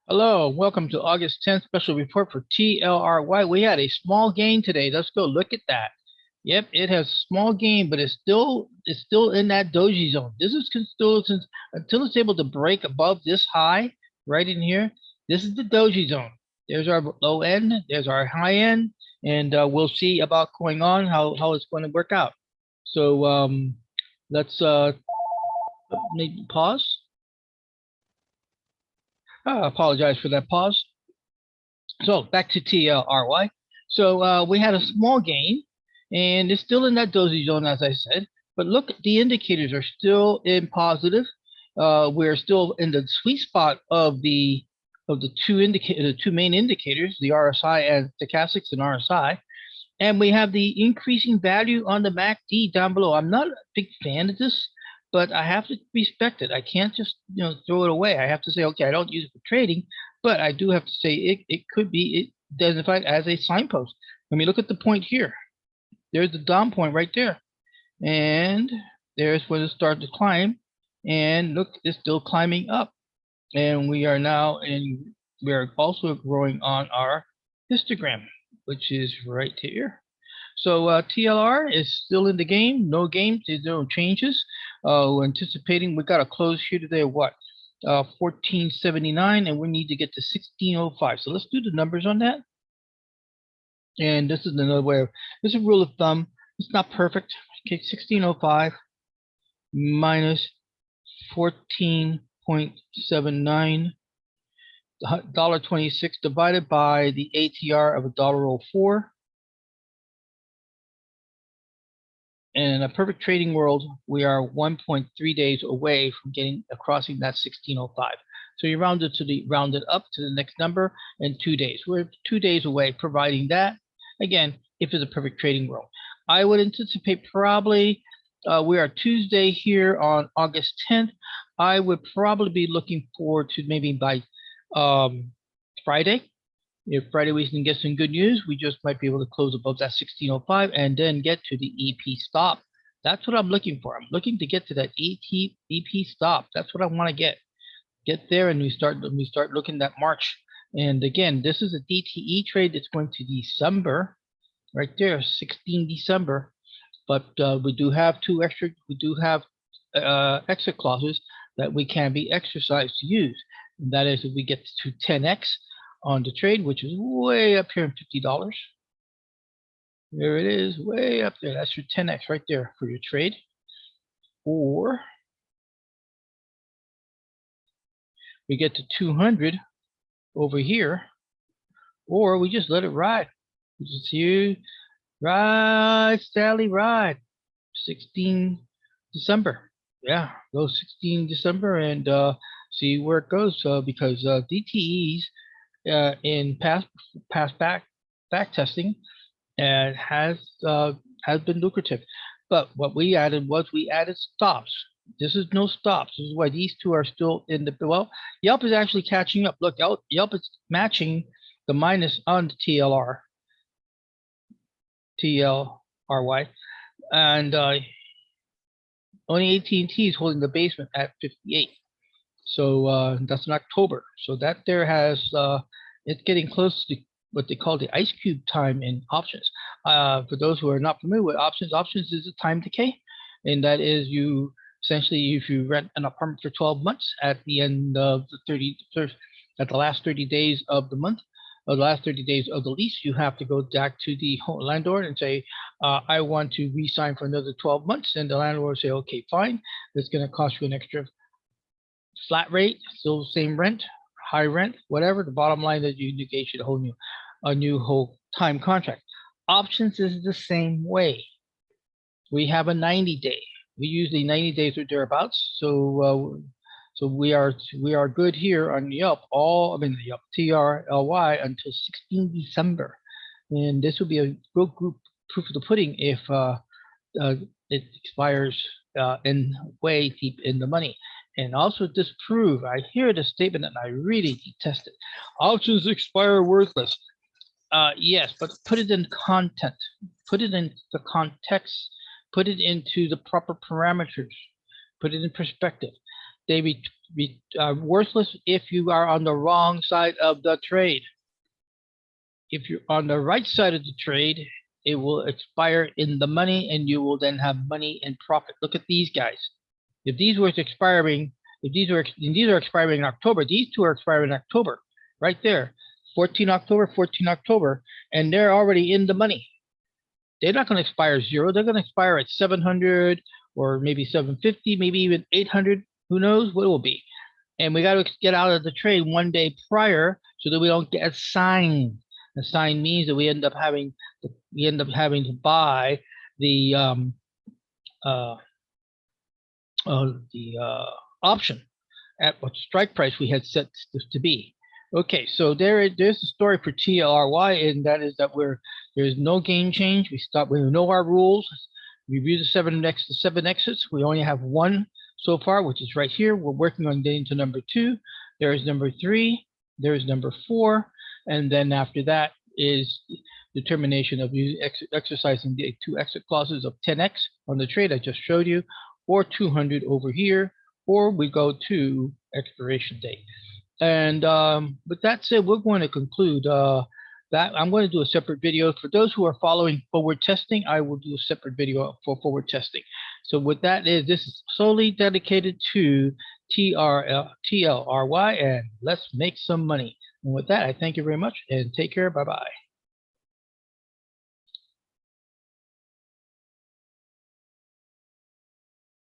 Hello, welcome to August 10th special report for TLRY. We had a small gain today. Let's go look at that. Yep, it has a small gain, but it's still in that doji zone. This is still until it's able to break above this high right in here. This is the doji zone. There's our low end, there's our high end, and we'll see about going on how it's going to work out. So let's maybe pause. I apologize for that pause. So back to TLRY. So we had a small gain, and it's still in that doji zone, as I said. But look, the indicators are still in positive. We're still in the sweet spot of the two main indicators, the RSI and Stochastics and RSI. And we have the increasing value on the MACD down below. I'm not a big fan of this, but I have to respect it. I can't just throw it away. I have to say, okay, I don't use it for trading, but I do have to say it could be identified as a signpost. Let me look at the point here. There's the down point right there, and there's where it started to climb. And look, it's still climbing up, and we are now we are also growing on our histogram, which is right here. So TLR is still in the game. No games. There's no changes. We're anticipating we got to close here today at what? 1479, and we need to get to 1605. So let's do the numbers on that. And this is another way of, this is a rule of thumb. It's not perfect. Okay, 1605 minus 14.79. $1.26 divided by the ATR of $1.04. And in a perfect trading world, we are 1.3 days away from crossing that 1605. So you round it up to the next number in 2 days. We're 2 days away, providing that. Again, if it's a perfect trading world, I would anticipate probably we are Tuesday here on August 10th. I would probably be looking forward to maybe by Friday. If Friday we can get some good news, we just might be able to close above that 1605 and then get to the EP stop. That's what I'm looking for. I'm looking to get to that EP stop. That's what I want to get there, and we start looking at March. And again, this is a DTE trade that's going to December, right there, 16 December. But we do have exit clauses that we can be exercised to use. And that is if we get to 10x on the trade, which is way up here in $50. There it is, way up there. That's your 10x right there for your trade. Or we get to 200 over here, or we just let it ride. We just here, ride, Sally, ride. 16 December. Yeah, go 16 December and see where it goes. Because DTEs in past back testing has been lucrative. But what we added stops. This is no stops. This is why these two are still in the, well, Yelp is actually catching up. Look, Yelp is matching the minus on the TLRY, and only AT&T is holding the basement at 58. So that's in October. So that there has it's getting close to what they call the ice cube time in options. For those who are not familiar with options is a time decay, and that is you essentially, if you rent an apartment for 12 months, at the end of the last 30 days of the month, or the last 30 days of the lease, you have to go back to the landlord and say, I want to re-sign for another 12 months. And the landlord will say, okay, fine. It's going to cost you an extra flat rate, still the same rent, high rent, whatever. The bottom line is you negotiate a new whole time contract. Options is the same way. We have a 90-day. We usually 90 days or thereabouts. So we are good here on Yelp. The Yelp TLRY until 16 December, and this will be a real group proof of the pudding if it expires in way deep in the money. And also disprove. I hear the statement and I really detest it. Options expire worthless. Yes, but put it in content. Put it in the context. Put it into the proper parameters. Put it in perspective. They worthless if you are on the wrong side of the trade. If you're on the right side of the trade, it will expire in the money, and you will then have money and profit. Look at these guys. If these were expiring, if these are expiring in October, these two are expiring in October, right there, 14 October, 14 October, and they're already in the money. They're not going to expire 0. They're going to expire at 700 or maybe 750, maybe even 800. Who knows what it will be? And we got to get out of the trade one day prior so that we don't get assigned. Assigned means that we end up having to buy the option at what strike price we had set this to be. Okay, so there's the story for TLRY, and that is that there's no game change. We know our rules. We review the seven exits. We only have one so far, which is right here. We're working on getting to number 2. There is number 3. There is number 4, and then after that is determination of exercising the 2 exit clauses of 10x on the trade I just showed you, or 200 over here, or we go to expiration date. And with that said, we're going to conclude that. I'm going to do a separate video. For those who are following forward testing, I will do a separate video for forward testing. So with that, this is solely dedicated to TLRY, and let's make some money. And with that, I thank you very much, and take care. Bye-bye.